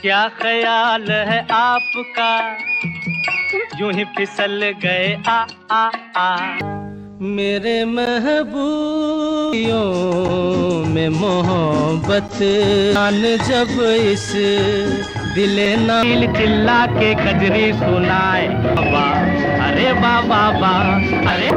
क्या ख्याल है आपका, यूं ही फिसल गए आ मेरे महबूबियों में मोहब्बत आन जब इस दिले ना चिल्ला के कजरी सुनाए बाबा, अरे बाबा बा, अरे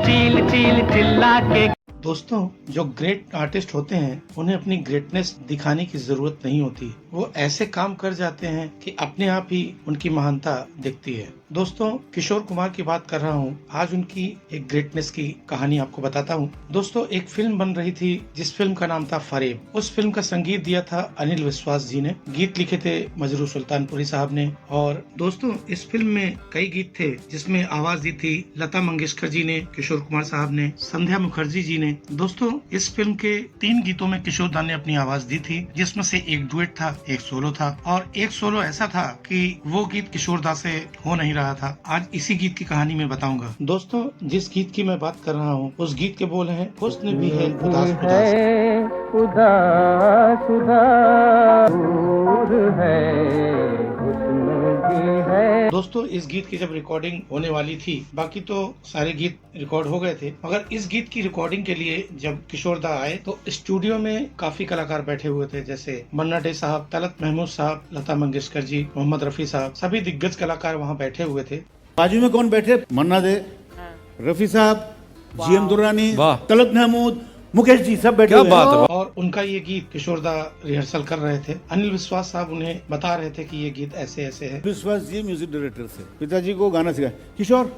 चील चील चिल्ला के। दोस्तों, जो ग्रेट आर्टिस्ट होते हैं उन्हें अपनी ग्रेटनेस दिखाने की जरूरत नहीं होती। वो ऐसे काम कर जाते हैं कि अपने आप ही उनकी महानता दिखती है। दोस्तों, किशोर कुमार की बात कर रहा हूँ। आज उनकी एक ग्रेटनेस की कहानी आपको बताता हूँ। दोस्तों, एक फिल्म बन रही थी जिस फिल्म का नाम था फरेब। उस फिल्म का संगीत दिया था अनिल विश्वास जी ने, गीत लिखे थे मजरू सुल्तानपुरी साहब ने। और दोस्तों, इस फिल्म में कई गीत थे जिसमें आवाज दी थी लता मंगेशकर जी ने, किशोर कुमार साहब ने, संध्या मुखर्जी जी ने। दोस्तों, इस फिल्म के 3 गीतों में किशोर दा ने अपनी आवाज दी थी, जिसमें से एक डुएट था, एक सोलो था, और एक सोलो ऐसा था कि वो गीत किशोर दा से हो नहीं रहा था। आज इसी गीत की कहानी मैं बताऊंगा। दोस्तों, जिस गीत की मैं बात कर रहा हूँ उस गीत के बोल हैं, हुस्न भी है उदास उदास, उदास उदास है, हुस्न भी है। दोस्तों, इस गीत की जब रिकॉर्डिंग होने वाली थी, बाकी तो सारे गीत रिकॉर्ड हो गए थे, मगर इस गीत की रिकॉर्डिंग के लिए जब किशोर दा आए तो स्टूडियो में काफी कलाकार बैठे हुए थे, जैसे मन्ना डे साहब, तलत महमूद साहब, लता मंगेशकर जी, मोहम्मद रफी साहब, सभी दिग्गज कलाकार वहाँ बैठे हुए थे। बाजू में कौन बैठे? मन्ना दे, रफी साहब, जीएम दुर्रानी, तलत महमूद, मुकेश जी, सब बैठे हुए हैं। और उनका ये गीत किशोर दा रिहर्सल कर रहे थे। अनिल विश्वास साहब उन्हें बता रहे थे कि ये गीत ऐसे ऐसे है। विश्वास जी म्यूजिक डायरेक्टर से पिताजी को गाना सिखाया, किशोर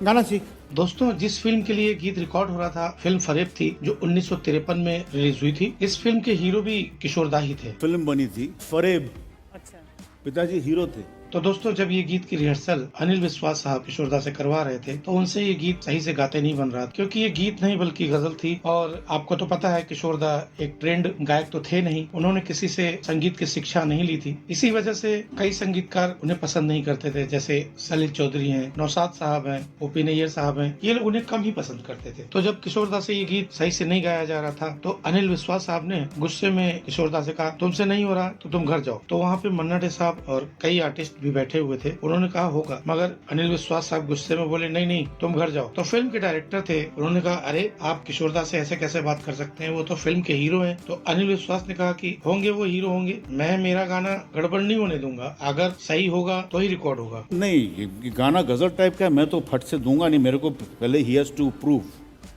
गाना सीख। दोस्तों, जिस फिल्म के लिए गीत रिकॉर्ड हो रहा था, फिल्म फरेब थी, जो 1953 में रिलीज हुई थी। इस फिल्म के हीरो भी किशोर दा ही थे। फिल्म बनी थी फरेब। अच्छा। पिताजी हीरो थे। तो दोस्तों, जब ये गीत की रिहर्सल अनिल विश्वास साहब किशोर दा से करवा रहे थे तो उनसे ये गीत सही से गाते नहीं बन रहा, क्योंकि ये गीत नहीं बल्कि गजल थी। और आपको तो पता है किशोर दा एक ट्रेंड गायक तो थे नहीं, उन्होंने किसी से संगीत की शिक्षा नहीं ली थी। इसी वजह से कई संगीतकार उन्हें पसंद नहीं करते थे, जैसे सलील चौधरी हैं, नौशाद साहब हैं, ओपी नैयर साहब हैं, ये लोग उन्हें कम ही पसंद करते थे। तो जब किशोर दा से ये गीत सही से नहीं गाया जा रहा था तो अनिल विश्वास साहब ने गुस्से में किशोर दा से कहा, तुमसे नहीं हो रहा तो तुम घर जाओ। तो वहाँ पे मन्ना डे साहब और कई आर्टिस्ट भी बैठे हुए थे, उन्होंने कहा होगा, मगर अनिल विश्वास साहब गुस्से में बोले, नहीं नहीं तुम घर जाओ। तो फिल्म के डायरेक्टर थे, उन्होंने कहा, अरे आप किशोर दा से ऐसे कैसे बात कर सकते हैं, वो तो फिल्म के हीरो हैं। तो अनिल विश्वास ने कहा कि होंगे वो हीरो होंगे, मैं मेरा गाना गड़बड़ नहीं होने दूंगा, अगर सही होगा तो ही रिकॉर्ड होगा। नहीं, ये गाना गजल टाइप का है, मैं तो फट से दूंगा नहीं, मेरे को पहले ही has to prove.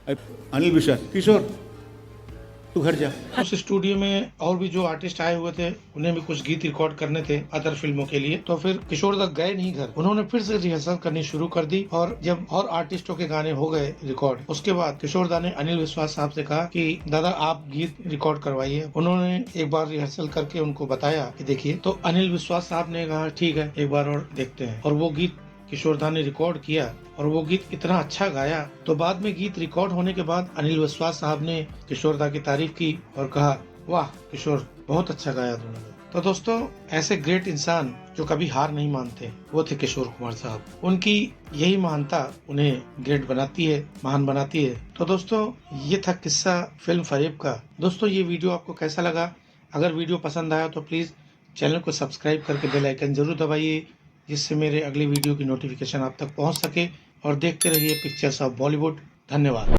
Anil Vishwas, Kishore तू घर जा। उस स्टूडियो में और भी जो आर्टिस्ट आए हुए थे, उन्हें भी कुछ गीत रिकॉर्ड करने थे अदर फिल्मों के लिए। तो फिर किशोर दा गए नहीं घर, उन्होंने फिर से रिहर्सल करनी शुरू कर दी। और जब और आर्टिस्टों के गाने हो गए रिकॉर्ड, उसके बाद किशोर दा ने अनिल विश्वास साहब से कहा कि दादा आप गीत रिकॉर्ड करवाइए। उन्होंने एक बार रिहर्सल करके उनको बताया कि देखिए, तो अनिल विश्वास साहब ने कहा ठीक है, एक बार और देखते हैं। और वो गीत किशोर दा ने रिकॉर्ड किया और वो गीत इतना अच्छा गाया। तो बाद में गीत रिकॉर्ड होने के बाद अनिल विश्वास साहब ने किशोर दा की तारीफ की और कहा, वाह किशोर, बहुत अच्छा गाया तुमने। तो दोस्तों, ऐसे ग्रेट इंसान जो कभी हार नहीं मानते, वो थे किशोर कुमार साहब। उनकी यही महानता उन्हें ग्रेट बनाती है, महान बनाती है। तो दोस्तों, ये था किस्सा फिल्म फरेब का। दोस्तों, ये वीडियो आपको कैसा लगा? अगर वीडियो पसंद आया तो प्लीज चैनल को सब्सक्राइब करके बेल आइकन जरूर दबाइए, जिससे मेरे अगले वीडियो की नोटिफिकेशन आप तक पहुंच सके। और देखते रहिए पिक्चर्स ऑफ बॉलीवुड। धन्यवाद।